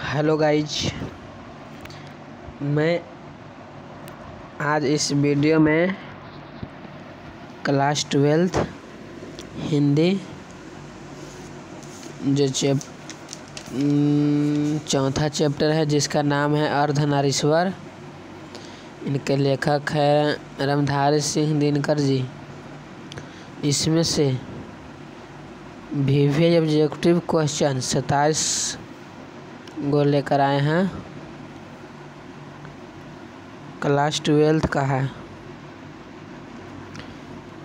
Hello guys, मैं आज इस वीडियो में क्लास 12th हिंदी जो चौथा चैप्टर है जिसका नाम है अर्धनारीश्वर। इनके लेखक है रामधारी सिंह दिनकर जी। इसमें से वीवीआई ऑब्जेक्टिव क्वेश्चन 27 को लेकर आए हैं। क्लास 12th का है।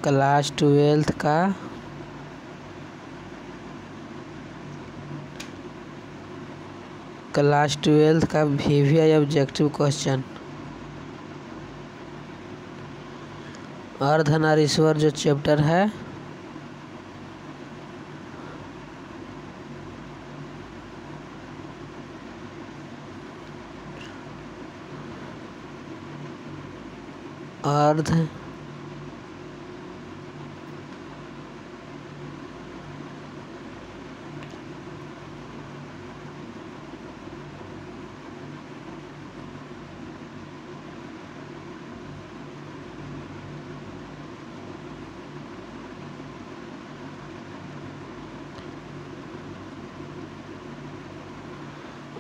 क्लास 12th का वीवीआई ऑब्जेक्टिव क्वेश्चन अर्धनारीश्वर जो चैप्टर है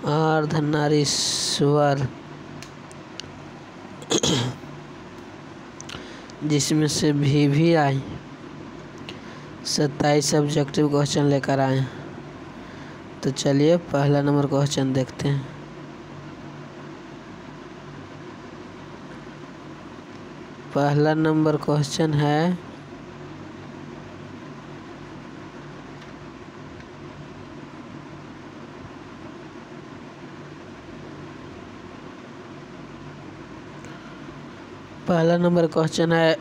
अर्धनारीश्वर जिसमें से वीवीआई 27 ऑब्जेक्टिव क्वेश्चन लेकर आए हैं। तो चलिए पहला नंबर क्वेश्चन देखते हैं। पहला नंबर क्वेश्चन है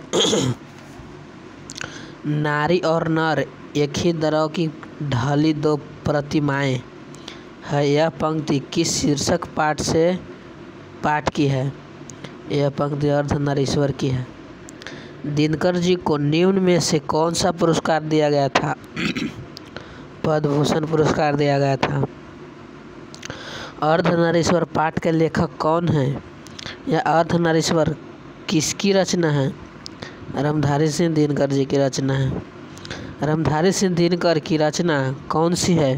नारी और नर एक ही द्रव की ढली दो प्रतिमाएं है। यह पंक्ति किस शीर्षक पाठ की है? यह पंक्ति अर्धनारीश्वर की है। दिनकर जी को निम्न में से कौन सा पुरस्कार दिया गया था? पद्म भूषण पुरस्कार दिया गया था। अर्धनारीश्वर पाठ के लेखक कौन हैं? यह अर्धनारीश्वर किसकी रचना है? रामधारी सिंह दिनकर जी की रचना है। रामधारी सिंह दिनकर की रचना कौन सी है?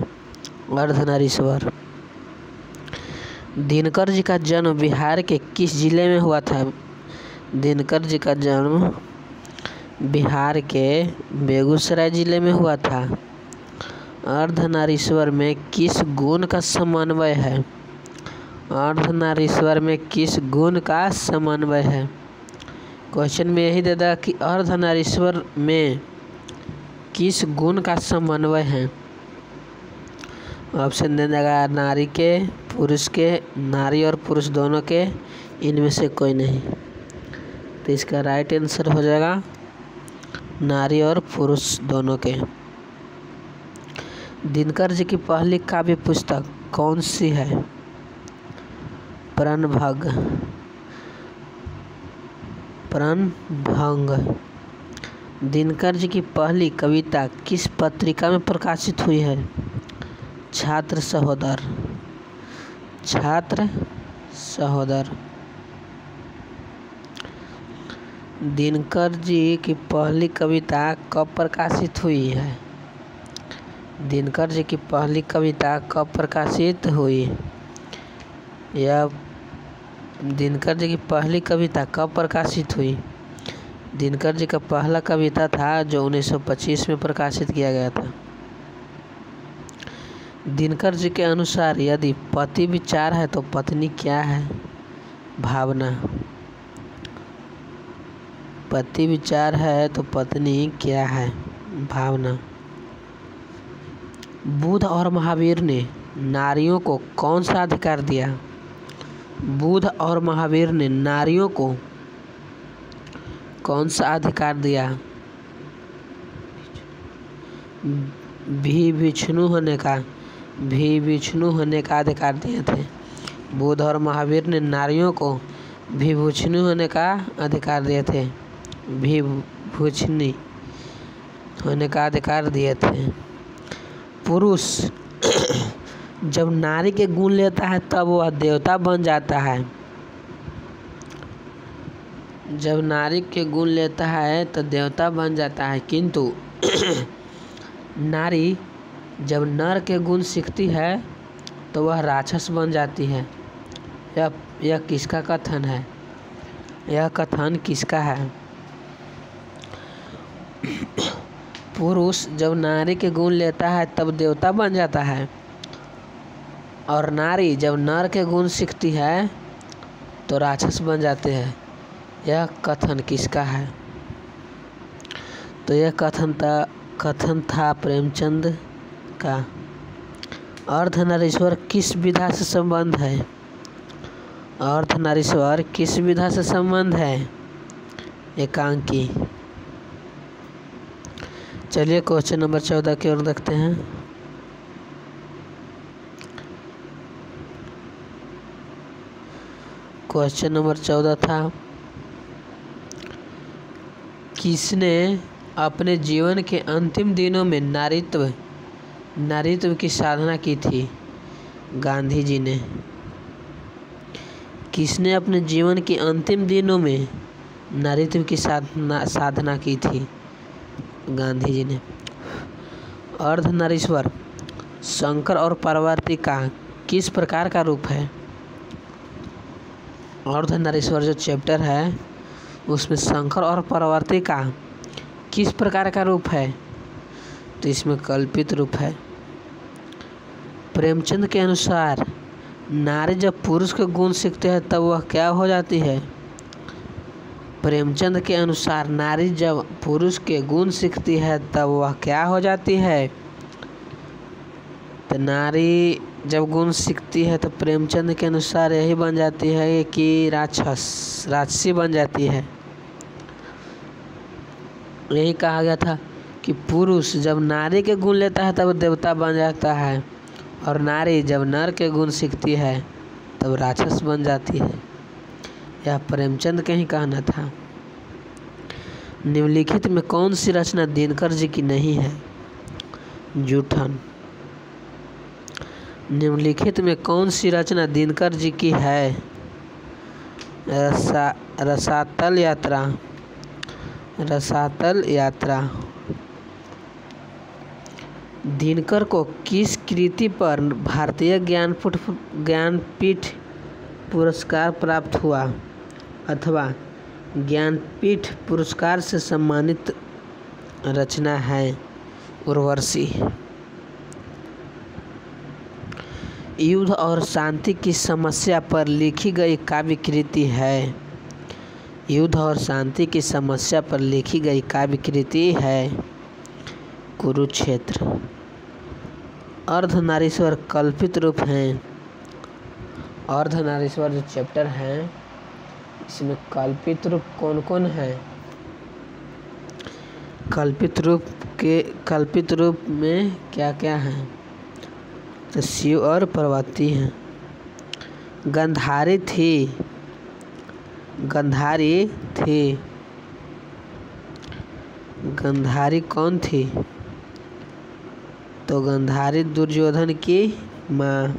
अर्धनारीश्वर। दिनकर जी का जन्म बिहार के किस जिले में हुआ था? दिनकर जी का जन्म बिहार के बेगूसराय जिले में हुआ था। अर्धनारीश्वर में किस गुण का समन्वय है? अर्धनारीश्वर में किस गुण का समन्वय है? क्वेश्चन में यही दे दिया कि अर्धनारीश्वर में किस गुण का समन्वय है। ऑप्शन दे देगा नारी के, पुरुष के, नारी और पुरुष दोनों के, इनमें से कोई नहीं। तो इसका राइट आंसर हो जाएगा नारी और पुरुष दोनों के। दिनकर जी की पहली काव्य पुस्तक कौन सी है? प्रणभंग। दिनकर जी की पहली कविता किस पत्रिका में प्रकाशित हुई है? छात्र सहोदर। दिनकर जी की पहली कविता कब प्रकाशित हुई है? दिनकर जी की पहली कविता कब प्रकाशित हुई? यह दिनकर जी की पहली कविता कब प्रकाशित हुई? दिनकर जी का पहला कविता था जो 1925 में प्रकाशित किया गया था। दिनकर जी के अनुसार यदि पति विचार है तो पत्नी क्या है? भावना। पति विचार है तो पत्नी क्या है? भावना। बुद्ध और महावीर ने नारियों को कौन सा अधिकार दिया? बुद्ध और महावीर ने नारियों को कौन सा अधिकार दिया? भी विष्णु होने का अधिकार दिए थे। बुद्ध और महावीर ने नारियों को विभूषणी होने का अधिकार दिए थे। विभूषणी होने का अधिकार दिए थे। पुरुष जब नारी के गुण लेता है तब वह देवता बन जाता है। जब नारी के गुण लेता है तो देवता बन जाता है, किंतु नारी जब नर के गुण सीखती है तो वह राक्षस बन जाती है। यह किसका कथन है? यह कथन किसका है? पुरुष जब नारी के गुण लेता है तब देवता बन जाता है, और नारी जब नर के गुण सीखती है तो राक्षस बन जाते हैं। यह कथन किसका है? तो यह कथन था प्रेमचंद का। अर्धनारीश्वर किस विधा से संबंध है? अर्धनारीश्वर किस विधा से संबंध है? एकांकी। चलिए क्वेश्चन नंबर 14 की ओर देखते हैं। क्वेश्चन नंबर 14 था, किसने अपने जीवन के अंतिम दिनों में नारीत्व की साधना की थी? गांधी जी ने। किसने अपने जीवन के अंतिम दिनों में नारीत्व की साधना की थी? गांधी जी ने। अर्धनारीश्वर शंकर और पार्वती का किस प्रकार का रूप है? अर्धनारीश्वर जो चैप्टर है उसमें शंकर और पार्वती का किस प्रकार का रूप है? तो इसमें कल्पित रूप है। प्रेमचंद के अनुसार नारी जब पुरुष के गुण सीखते हैं तब वह क्या हो जाती है? प्रेमचंद के अनुसार नारी जब पुरुष के गुण सीखती है तब वह क्या हो जाती है? तो नारी जब गुण सीखती है तो प्रेमचंद के अनुसार यही बन जाती है कि राक्षसी बन जाती है। यही कहा गया था कि पुरुष जब नारी के गुण लेता है तब देवता बन जाता है, और नारी जब नर के गुण सीखती है तब राक्षस बन जाती है। यह प्रेमचंद का ही कहना था। निम्नलिखित में कौन सी रचना दिनकर जी की नहीं है? जूठन। निम्नलिखित में कौन सी रचना दिनकर जी की है? रसातल यात्रा। रसातल यात्रा। दिनकर को किस कृति पर भारतीय ज्ञानपीठ पुरस्कार प्राप्त हुआ अथवा ज्ञानपीठ पुरस्कार से सम्मानित रचना है? उर्वशी। युद्ध और शांति की समस्या पर लिखी गई काव्य कृति है? युद्ध और शांति की समस्या पर लिखी गई काव्य कृति है कुरुक्षेत्र। अर्धनारीश्वर कल्पित रूप हैं। अर्धनारीश्वर जो चैप्टर है इसमें कल्पित रूप कौन कौन है? कल्पित रूप में क्या क्या है? तो शिव और पार्वती हैं। गंधारी थी। गंधारी कौन थी? तो गंधारी दुर्योधन की माँ।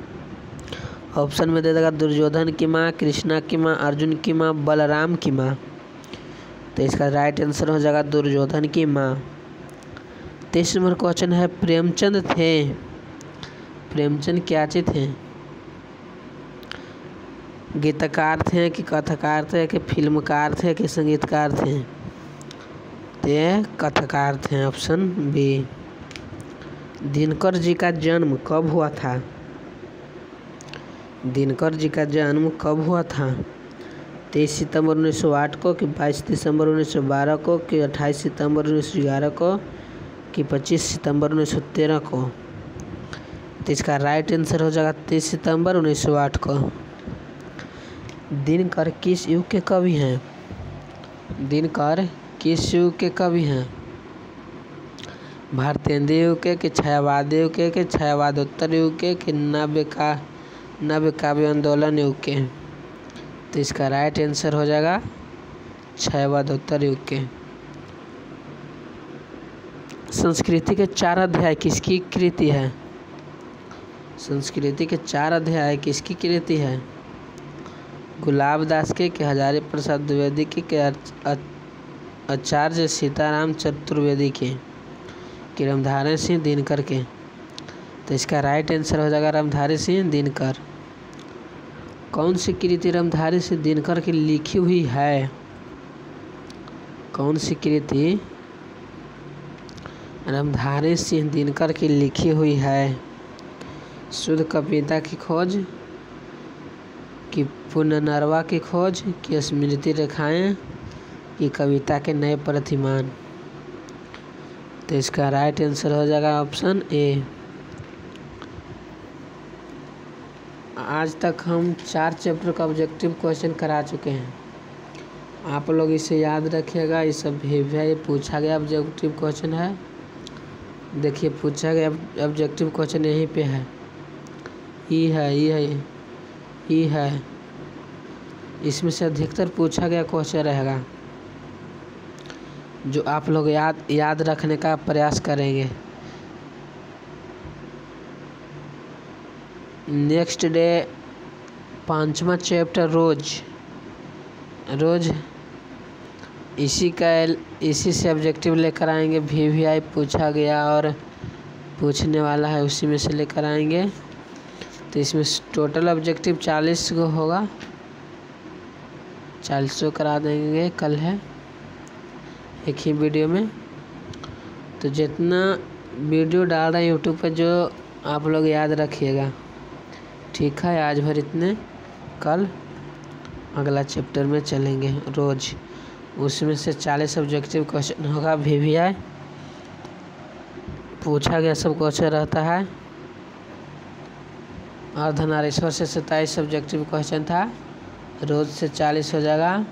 ऑप्शन में दे देगा दुर्योधन की माँ, कृष्णा की माँ, अर्जुन की माँ, बलराम की माँ। तो इसका राइट आंसर हो जाएगा दुर्योधन की माँ। 23 नंबर क्वेश्चन है, प्रेमचंद थे। प्रेमचंद क्या थे? गीतकार थे कि कथाकार थे कि फिल्मकार थे कि संगीतकार थे? तो ये कथाकार थे। Option B. दिनकर जी का जन्म कब हुआ था? दिनकर जी का जन्म कब हुआ था? 23 सितंबर 1908 को कि 22 दिसंबर 1912 को कि 28 सितंबर 1911 को कि 25 सितंबर 1913 को? तो इसका राइट आंसर हो जाएगा 23 सितंबर 1908 को। दिनकर किस युग के कवि हैं? दिनकर किस युग के कवि हैं? भारतेंद्र युग के कि छायावाद युग के कि छायावादोत्तर युग के कि नव्य काव्य आंदोलन युग के? तो इसका राइट आंसर हो जाएगा छायावादोत्तर युग के। संस्कृति के 4 अध्याय किसकी कृति है? संस्कृति के 4 अध्याय किसकी कृति है? गुलाब दास के हजारी प्रसाद द्विवेदी के आचार्य सीताराम चतुर्वेदी के रामधारी सिंह दिनकर के। तो इसका राइट आंसर हो जाएगा रामधारी सिंह दिनकर। कौन सी कृति रामधारी सिंह दिनकर की लिखी हुई है? कौन सी कृति रामधारी सिंह दिनकर की लिखी हुई है? शुद्ध कविता की खोज, कि पुनर्नवा की खोज, कि स्मृति रेखाएं, कि कविता के नए प्रतिमान। तो इसका राइट आंसर हो जाएगा ऑप्शन ए। आज तक हम 4 चैप्टर का ऑब्जेक्टिव क्वेश्चन करा चुके हैं। आप लोग इसे याद रखिएगा। ये सब ये पूछा गया ऑब्जेक्टिव क्वेश्चन है। देखिए पूछा गया ऑब्जेक्टिव क्वेश्चन यहीं पे है। ये है। इसमें से अधिकतर पूछा गया क्वेश्चन रहेगा जो आप लोग याद रखने का प्रयास करेंगे। नेक्स्ट डे 5वां चैप्टर रोज इसी से ऑब्जेक्टिव लेकर आएंगे। VVI पूछा गया और पूछने वाला है, उसी में से लेकर आएंगे। तो इसमें टोटल ऑब्जेक्टिव 40 को होगा, 40 करा देंगे। कल है एक ही वीडियो में। तो जितना वीडियो डाल रहे हैं यूट्यूब पर, जो आप लोग याद रखिएगा। ठीक है, आज भर इतने। कल अगला चैप्टर में चलेंगे रोज। उसमें से 40 ऑब्जेक्टिव क्वेश्चन होगा। VVI पूछा गया सब क्वेश्चन रहता है। अर्धनारीश्वर से 27 ऑब्जेक्टिव क्वेश्चन था। रोज से 40 हो जाएगा।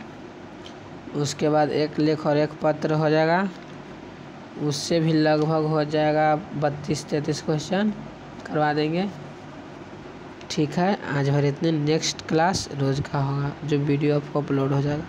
उसके बाद एक लेख और एक पत्र हो जाएगा। उससे भी लगभग हो जाएगा 32-33 क्वेश्चन करवा देंगे। ठीक है, आज भर इतने। नेक्स्ट क्लास रोज का होगा, जो वीडियो आपको अपलोड हो जाएगा।